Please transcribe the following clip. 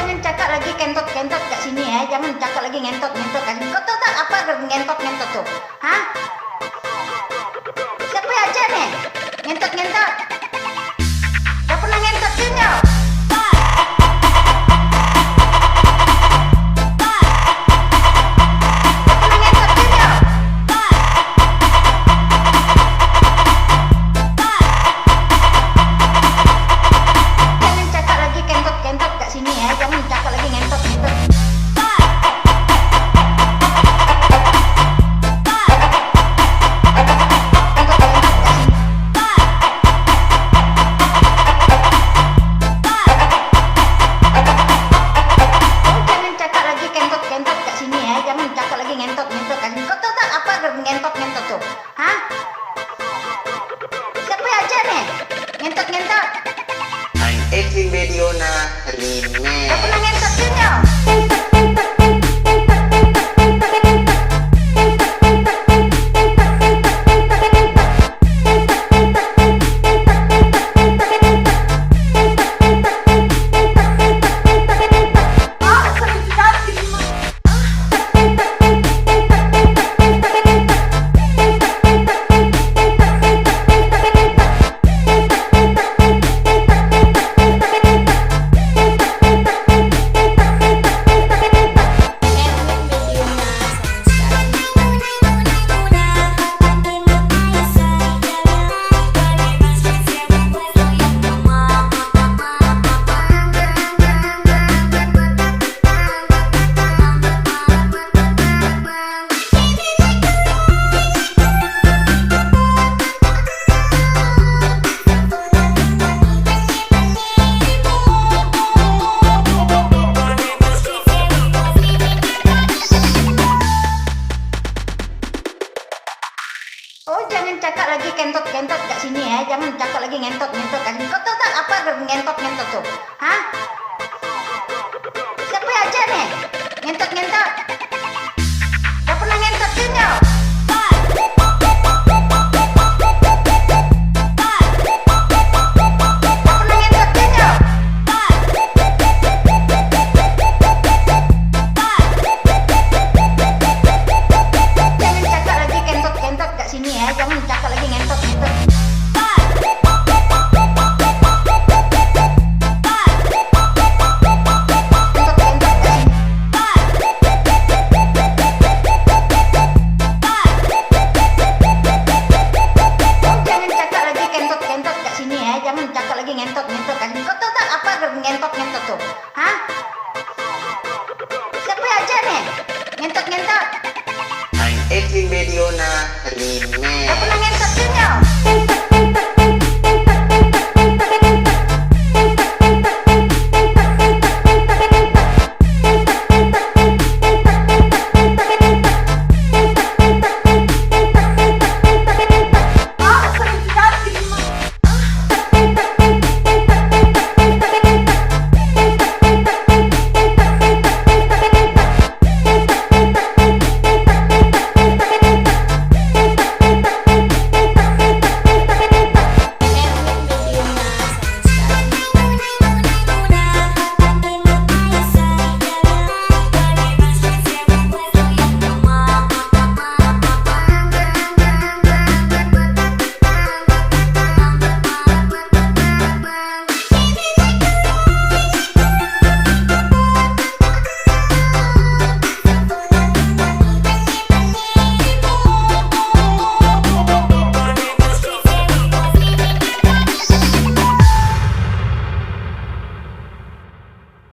jangan cakap lagi kentot-kentot kat sini ya. Jangan cakap lagi ngentot-ngentot kat sini. Kau tahu tak apa ngentot-ngentot tuh? Hah? Siapa yang ajar nih? Ngentot-ngentot? Gak pernah ngentot kan kau? Ngentot-ngentot tuh. Hah? Siapa yang ajar nih? Ngentot-ngentot? Ang acting video na remake. Gak pernah ngentot kan kau? Oh, jangan cakap lagi kentot-kentot kat sini ya. Jangan cakap lagi ngentot-ngentot kat sini. Kau tahu tak apa ngentot-ngentot tuh? Hah? Siapa yang ajar nih? Ngentot-ngentot? Gak pernah ngentot kan kau? Jangan cakap lagi ngentot-ngentot. Jangan cakap lagi ngentot-ngentot kat sini. Kau tahu tak apa ngentot-ngentot tuh? Hah?